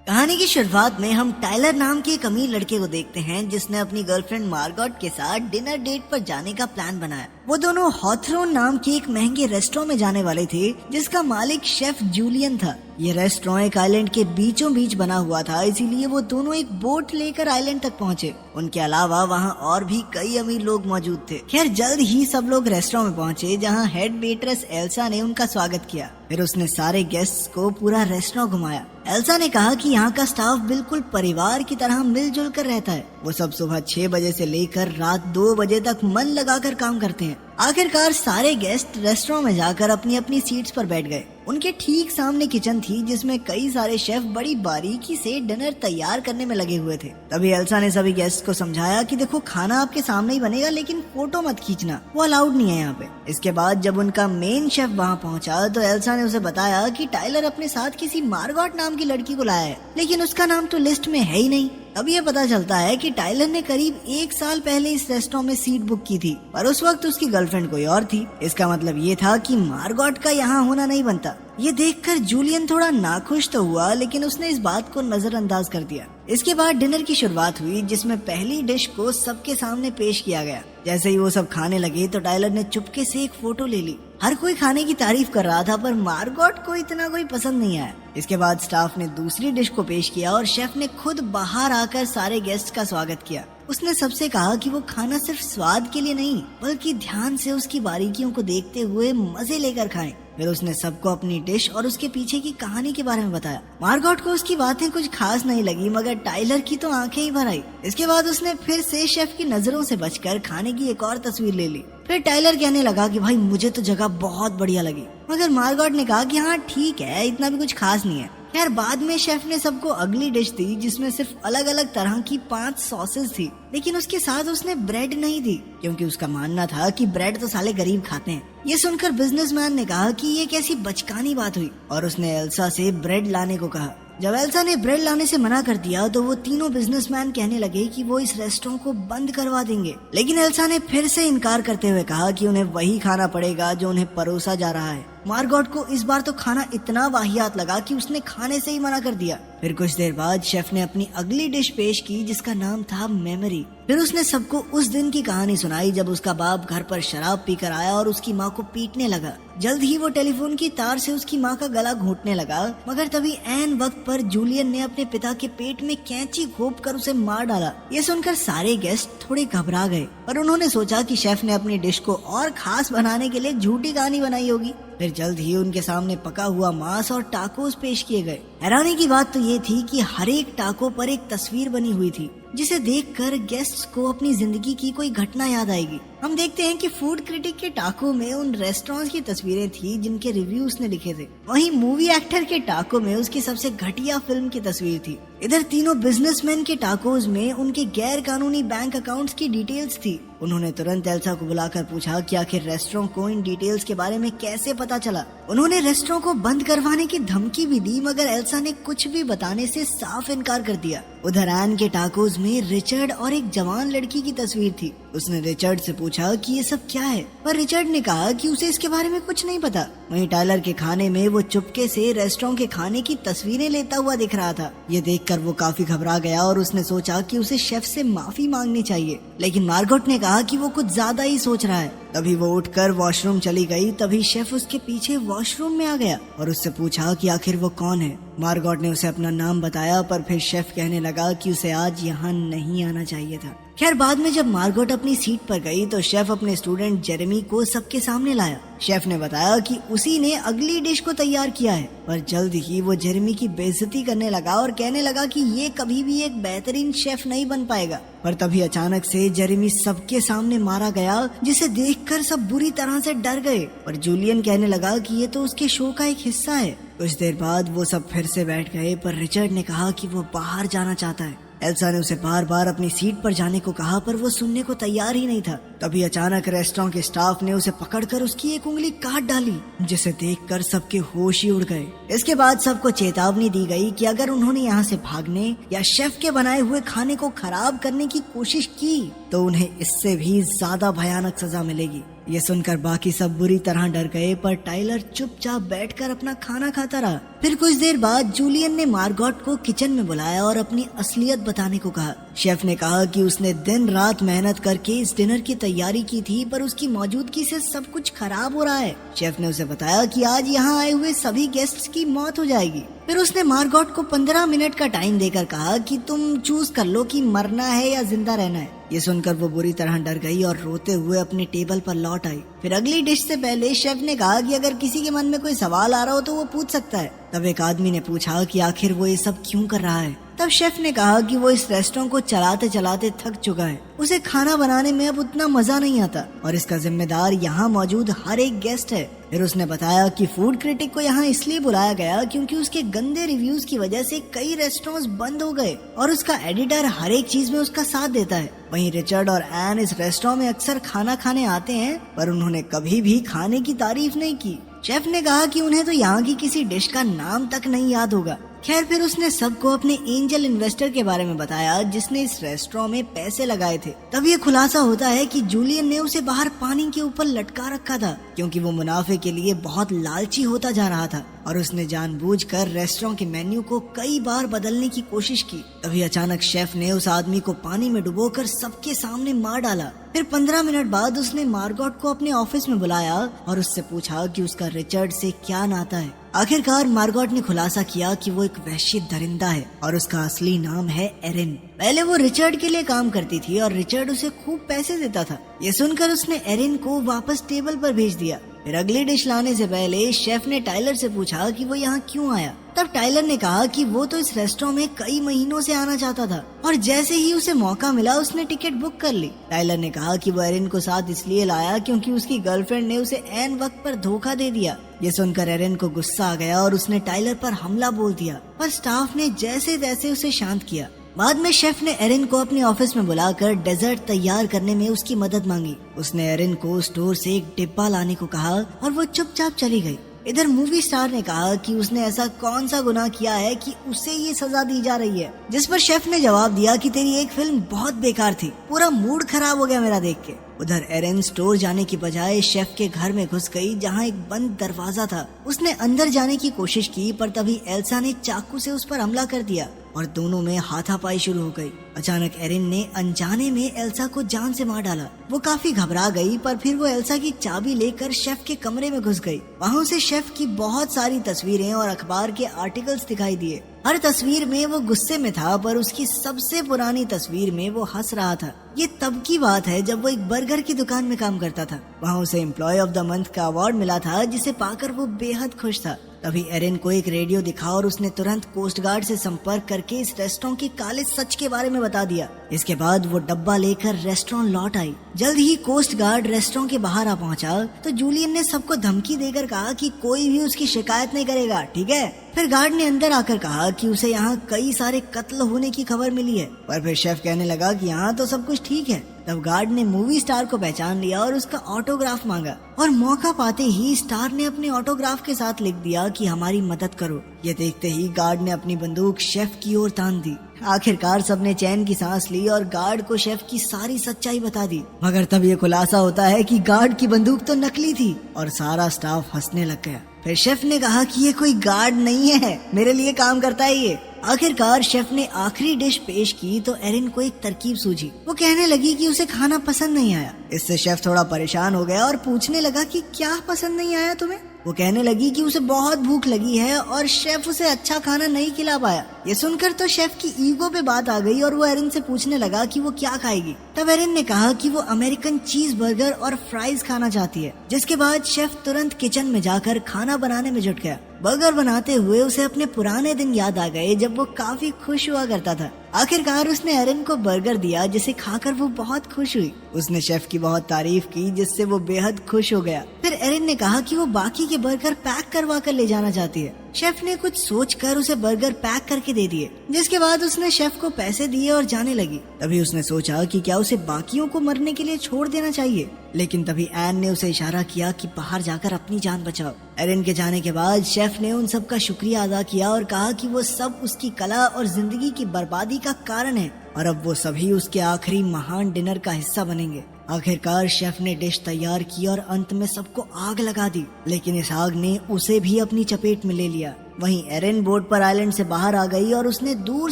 कहानी की शुरुआत में हम टाइलर नाम के एक अमीर लड़के को देखते हैं जिसने अपनी गर्लफ्रेंड मार्गॉट के साथ डिनर डेट पर जाने का प्लान बनाया। वो दोनों हॉथरोन नाम के एक महंगे रेस्टोरेंट में जाने वाले थे जिसका मालिक शेफ जूलियन था। ये रेस्टोरेंट एक आइलैंड के बीचों बीच बना हुआ था, इसीलिए वो दोनों एक बोट लेकर आइलैंड तक पहुंचे। उनके अलावा वहाँ और भी कई अमीर लोग मौजूद थे। खैर जल्द ही सब लोग रेस्टोरेंट में पहुंचे जहाँ हेड वेट्रेस एल्सा ने उनका स्वागत किया। फिर उसने सारे गेस्ट्स को पूरा रेस्टोरेंट घुमाया। एल्सा ने कहा कि यहाँ का स्टाफ बिल्कुल परिवार की तरह मिलजुल कर रहता है। वो सब सुबह 6 बजे से लेकर रात 2 बजे तक मन लगाकर काम करते हैं। आखिरकार सारे गेस्ट रेस्टोरेंट में जाकर अपनी अपनी सीट्स पर बैठ गए। उनके ठीक सामने किचन थी जिसमें कई सारे शेफ बड़ी बारीकी से डिनर तैयार करने में लगे हुए थे। तभी एल्सा ने सभी गेस्ट को समझाया कि देखो खाना आपके सामने ही बनेगा, लेकिन फोटो मत खींचना, वो अलाउड नहीं है यहाँ पे। इसके बाद जब उनका मेन शेफ वहाँ पहुँचा तो एल्सा ने उसे बताया कि टाइलर अपने साथ किसी मार्गॉट नाम की लड़की को लाया है, लेकिन उसका नाम तो लिस्ट में है ही नहीं। अब ये पता चलता है कि टाइलर ने करीब 1 साल पहले इस रेस्टोरेंट में सीट बुक की थी, पर उस वक्त उसकी गर्लफ्रेंड कोई और थी। इसका मतलब ये था कि मार्गॉट का यहाँ होना नहीं बनता। ये देखकर जूलियन थोड़ा नाखुश तो हुआ, लेकिन उसने इस बात को नजरअंदाज कर दिया। इसके बाद डिनर की शुरुआत हुई जिसमें पहली डिश को सबके सामने पेश किया गया। जैसे ही वो सब खाने लगे तो टाइलर ने चुपके से एक फोटो ले ली। हर कोई खाने की तारीफ कर रहा था, पर मार्गॉट को इतना कोई पसंद नहीं आया। इसके बाद स्टाफ ने दूसरी डिश को पेश किया और शेफ ने खुद बाहर आकर सारे गेस्ट का स्वागत किया। उसने सबसे कहा कि वो खाना सिर्फ स्वाद के लिए नहीं बल्कि ध्यान से उसकी बारीकियों को देखते हुए मजे लेकर खाएं। फिर उसने सबको अपनी डिश और उसके पीछे की कहानी के बारे में बताया। मार्गॉट को उसकी बातें कुछ खास नहीं लगी, मगर टाइलर की तो आंखें ही भर आई। इसके बाद उसने फिर से शेफ की नजरों से बचकर खाने की एक और तस्वीर ले ली। फिर टाइलर कहने लगा कि भाई मुझे तो जगह बहुत बढ़िया लगी, मगर मार्गॉट ने कहा कि हाँ ठीक है, इतना भी कुछ खास नहीं है। खैर बाद में शेफ ने सबको अगली डिश दी जिसमें सिर्फ अलग अलग तरह की 5 सॉसेस थी, लेकिन उसके साथ उसने ब्रेड नहीं दी क्योंकि उसका मानना था कि ब्रेड तो साले गरीब खाते हैं। ये सुनकर बिजनेसमैन ने कहा कि ये कैसी बचकानी बात हुई और उसने एल्सा से ब्रेड लाने को कहा। जब एल्सा ने ब्रेड लाने से मना कर दिया तो वो तीनों बिजनेसमैन कहने लगे कि वो इस रेस्टोरेंट को बंद करवा देंगे, लेकिन एल्सा ने फिर से इनकार करते हुए कहा कि उन्हें वही खाना पड़ेगा जो उन्हें परोसा जा रहा है। मार्गॉट को इस बार तो खाना इतना वाहियात लगा कि उसने खाने से ही मना कर दिया। फिर कुछ देर बाद शेफ ने अपनी अगली डिश पेश की जिसका नाम था मेमोरी। फिर उसने सबको उस दिन की कहानी सुनाई जब उसका बाप घर पर शराब पीकर आया और उसकी माँ को पीटने लगा। जल्द ही वो टेलीफोन की तार से उसकी माँ का गला घोंटने लगा, मगर तभी ऐन वक्त पर जूलियन ने अपने पिता के पेट में कैंची घोंपकर उसे मार डाला। ये सुनकर सारे गेस्ट थोड़े घबरा गए, पर उन्होंने सोचा कि शेफ ने अपनी डिश को और खास बनाने के लिए झूठी कहानी बनाई होगी। फिर जल्द ही उनके सामने पका हुआ मांस और टाकोस पेश किए गए। हैरानी की बात तो ये थी कि हर एक टाको पर एक तस्वीर बनी हुई थी जिसे देखकर गेस्ट्स को अपनी जिंदगी की कोई घटना याद आएगी। हम देखते हैं कि फूड क्रिटिक के टाको में उन रेस्टोरेंट्स की तस्वीरें थी जिनके रिव्यू उसने लिखे थे। वहीं मूवी एक्टर के टाको में उसकी सबसे घटिया फिल्म की तस्वीर थी। इधर तीनों बिजनेसमैन के टाकोज में उनके गैर कानूनी बैंक अकाउंट्स की डिटेल्स थी। उन्होंने तुरंत एल्सा को बुलाकर पूछा कि आखिर रेस्टोरेंट को इन डिटेल्स के बारे में कैसे पता चला। उन्होंने रेस्टोरेंट को बंद करवाने की धमकी भी दी, मगर एल्सा ने कुछ भी बताने से साफ इनकार कर दिया। उधर एन के टाकोज में रिचर्ड और एक जवान लड़की की तस्वीर थी। उसने रिचर्ड से पूछा कि ये सब क्या है, पर रिचर्ड ने कहा कि उसे इसके बारे में कुछ नहीं पता। वहीं टाइलर के खाने में वो चुपके से रेस्टोरेंट के खाने की तस्वीरें लेता हुआ दिख रहा था। ये देखकर वो काफी घबरा गया और उसने सोचा कि उसे शेफ से माफी मांगनी चाहिए, लेकिन मार्गॉट ने कहा कि वो कुछ ज्यादा ही सोच रहा है। तभी वो उठकर वॉशरूम चली गई। तभी शेफ उसके पीछे वॉशरूम में आ गया और उससे पूछा कि आखिर वो कौन है। मार्गॉट ने उसे अपना नाम बताया, पर फिर शेफ कहने लगा कि उसे आज यहाँ नहीं आना चाहिए था। खैर बाद में जब मार्गॉट अपनी सीट पर गई तो शेफ अपने स्टूडेंट जेरेमी को सबके सामने लाया। शेफ ने बताया कि उसी ने अगली डिश को तैयार किया है, पर जल्द ही वो जेरेमी की बेइज्जती करने लगा और कहने लगा कि ये कभी भी एक बेहतरीन शेफ नहीं बन पाएगा। पर तभी अचानक से जेरेमी सबके सामने मारा गया, जिसे देखकर सब बुरी तरह से डर गए। और जूलियन कहने लगा कि ये तो उसके शो का एक हिस्सा है। कुछ देर बाद वो सब फिर से बैठ गए, पर रिचर्ड ने कहा कि वो बाहर जाना चाहता है। एल्सा ने उसे बार बार अपनी सीट पर जाने को कहा, पर वो सुनने को तैयार ही नहीं था। तभी अचानक रेस्टोरेंट के स्टाफ ने उसे पकड़कर उसकी एक उंगली काट डाली, जिसे देखकर सबके होश ही उड़ गए। इसके बाद सबको चेतावनी दी गई कि अगर उन्होंने यहाँ से भागने या शेफ के बनाए हुए खाने को खराब करने की कोशिश की तो उन्हें इससे भी ज्यादा भयानक सजा मिलेगी। ये सुनकर बाकी सब बुरी तरह डर गए, पर टाइलर चुपचाप बैठकर अपना खाना खाता रहा। फिर कुछ देर बाद जूलियन ने मार्गोट को किचन में बुलाया और अपनी असलियत बताने को कहा। शेफ ने कहा कि उसने दिन रात मेहनत करके इस डिनर की तैयारी की थी, पर उसकी मौजूदगी से सब कुछ खराब हो रहा है। शेफ ने उसे बताया कि आज यहाँ आए हुए सभी गेस्ट्स की मौत हो जाएगी। फिर उसने मार्गोट को 15 मिनट का टाइम देकर कहा कि तुम चूज कर लो कि मरना है या जिंदा रहना है। ये सुनकर वो बुरी तरह डर गई और रोते हुए अपने टेबल पर लौट आई। फिर अगली डिश से पहले शेफ ने कहा कि अगर किसी के मन में कोई सवाल आ रहा हो तो वो पूछ सकता है। तब एक आदमी ने पूछा कि आखिर वो ये सब क्यों कर रहा है। तब शेफ ने कहा कि वो इस रेस्टोरेंट को चलाते चलाते थक चुका है, उसे खाना बनाने में अब उतना मजा नहीं आता और इसका जिम्मेदार यहाँ मौजूद हर एक गेस्ट है। फिर उसने बताया कि फूड क्रिटिक को यहाँ इसलिए बुलाया गया क्योंकि उसके गंदे रिव्यूज की वजह से कई रेस्टोरेंट्स बंद हो गए और उसका एडिटर हर एक चीज में उसका साथ देता है। वहीं रिचर्ड और एन इस रेस्टोरेंट में अक्सर खाना खाने आते हैं, पर उन्होंने कभी भी खाने की तारीफ नहीं की। शेफ ने कहा कि उन्हें तो यहाँ की किसी डिश का नाम तक नहीं याद होगा। खैर, फिर उसने सबको अपने एंजल इन्वेस्टर के बारे में बताया जिसने इस रेस्टोरेंट में पैसे लगाए थे। तब ये खुलासा होता है कि जूलियन ने उसे बाहर पानी के ऊपर लटका रखा था क्योंकि वो मुनाफे के लिए बहुत लालची होता जा रहा था और उसने जानबूझकर रेस्टोरेंट के मेन्यू को कई बार बदलने की कोशिश की। तभी अचानक शेफ ने उस आदमी को पानी में डुबोकर सबके सामने मार डाला। फिर 15 मिनट बाद उसने मार्गोट को अपने ऑफिस में बुलाया और उससे पूछा कि उसका रिचर्ड से क्या नाता है। आखिरकार मार्गोट ने खुलासा किया कि वो एक वैश्य दरिंदा है और उसका असली नाम है एरिन। पहले वो रिचर्ड के लिए काम करती थी और रिचर्ड उसे खूब पैसे देता था। ये सुनकर उसने एरिन को वापस टेबल पर भेज दिया। फिर अगली डिश लाने से पहले शेफ ने टाइलर से पूछा कि वो यहाँ क्यों आया। तब टाइलर ने कहा कि वो तो इस रेस्टोरेंट में कई महीनों से आना चाहता था और जैसे ही उसे मौका मिला उसने टिकट बुक कर ली। टाइलर ने कहा कि वो एरिन को साथ इसलिए लाया क्योंकि उसकी गर्लफ्रेंड ने उसे ऐन वक्त पर धोखा दे दिया। ये सुनकर एरिन को गुस्सा आ गया और उसने टाइलर पर हमला बोल दिया, पर स्टाफ ने जैसे तैसे उसे शांत किया। बाद में शेफ ने एरिन को अपने ऑफिस में बुलाकर डेजर्ट तैयार करने में उसकी मदद मांगी। उसने एरिन को स्टोर से एक डिब्बा लाने को कहा और वो चुपचाप चली गई। इधर मूवी स्टार ने कहा कि उसने ऐसा कौन सा गुनाह किया है कि उसे ये सजा दी जा रही है, जिस पर शेफ ने जवाब दिया कि तेरी एक फिल्म बहुत बेकार थी, पूरा मूड खराब हो गया मेरा देख के। उधर एरिन स्टोर जाने की बजाय शेफ के घर में घुस गई जहाँ एक बंद दरवाजा था। उसने अंदर जाने की कोशिश की, पर तभी एल्सा ने चाकू से उस पर हमला कर दिया और दोनों में हाथापाई शुरू हो गई। अचानक एरिन ने अनजाने में एल्सा को जान से मार डाला। वो काफी घबरा गई, पर फिर वो एल्सा की चाबी लेकर शेफ के कमरे में घुस गई। वहाँ उसे शेफ की बहुत सारी तस्वीरें और अखबार के आर्टिकल्स दिखाई दिए। हर तस्वीर में वो गुस्से में था, पर उसकी सबसे पुरानी तस्वीर में वो हंस रहा था। ये तब की बात है जब वो एक बर्गर की दुकान में काम करता था। वहाँ उसे एम्प्लॉय ऑफ द मंथ का अवार्ड मिला था, जिसे पाकर वो बेहद खुश था। तभी एरिन को एक रेडियो दिखा और उसने तुरंत कोस्ट गार्ड से संपर्क करके इस रेस्टोरेंट के काले सच के बारे में बता दिया। इसके बाद वो डब्बा लेकर रेस्टोरेंट लौट आई। जल्द ही कोस्ट गार्ड रेस्टोरेंट के बाहर आ पहुंचा तो जूलियन ने सबको धमकी देकर कहा कि कोई भी उसकी शिकायत नहीं करेगा, ठीक है। फिर गार्ड ने अंदर आकर कहा कि उसे यहाँ कई सारे कत्ल होने की खबर मिली है, पर फिर शेफ कहने लगा कि यहाँ तो सब कुछ ठीक है। तब गार्ड ने मूवी स्टार को पहचान लिया और उसका ऑटोग्राफ मांगा और मौका पाते ही स्टार ने अपने ऑटोग्राफ के साथ लिख दिया कि हमारी मदद करो। ये देखते ही गार्ड ने अपनी बंदूक शेफ की ओर तान दी। आखिरकार सबने चैन की सांस ली और गार्ड को शेफ की सारी सच्चाई बता दी। मगर तब ये खुलासा होता है कि गार्ड की बंदूक तो नकली थी और सारा स्टाफ हंसने लग गया। फिर शेफ ने कहा कि ये कोई गार्ड नहीं है, मेरे लिए काम करता है ये। आखिरकार शेफ ने आखिरी डिश पेश की तो एरिन को एक तरकीब सूझी। वो कहने लगी कि उसे खाना पसंद नहीं आया। इससे शेफ थोड़ा परेशान हो गया और पूछने लगा कि क्या पसंद नहीं आया तुम्हें। वो कहने लगी कि उसे बहुत भूख लगी है और शेफ उसे अच्छा खाना नहीं खिला पाया। ये सुनकर तो शेफ की ईगो पे बात आ गई और वो एरिन से पूछने लगा कि वो क्या खाएगी। तब एरिन ने कहा कि वो अमेरिकन चीज बर्गर और फ्राइज खाना चाहती है, जिसके बाद शेफ तुरंत किचन में जाकर खाना बनाने में जुट गया। बर्गर बनाते हुए उसे अपने पुराने दिन याद आ गए जब वो काफी खुश हुआ करता था। आखिरकार उसने एरिन को बर्गर दिया, जिसे खाकर वो बहुत खुश हुई। उसने शेफ की बहुत तारीफ की, जिससे वो बेहद खुश हो गया। फिर एरिन ने कहा कि वो बाकी के बर्गर पैक करवा कर ले जाना चाहती है। शेफ ने कुछ सोचकर उसे बर्गर पैक करके दे दिए, जिसके बाद उसने शेफ को पैसे दिए और जाने लगी। तभी उसने सोचा कि क्या उसे बाकियों को मरने के लिए छोड़ देना चाहिए, लेकिन तभी एन ने उसे इशारा किया कि बाहर जाकर अपनी जान बचाओ। एरन के जाने के बाद शेफ ने उन सब का शुक्रिया अदा किया और कहा कि वो सब उसकी कला और जिंदगी की बर्बादी का कारण है और अब वो सभी उसके आखिरी महान डिनर का हिस्सा बनेंगे। आखिरकार शेफ ने डिश तैयार की और अंत में सबको आग लगा दी, लेकिन इस आग ने उसे भी अपनी चपेट में ले लिया। वहीं एरन बोट पर आइलैंड से बाहर आ गई और उसने दूर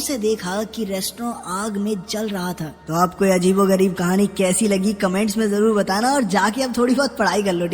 से देखा कि रेस्टोरेंट आग में जल रहा था। तो आपको ये अजीबोगरीब कहानी कैसी लगी कमेंट्स में जरूर बताना और जाके अब थोड़ी बहुत पढ़ाई कर लो।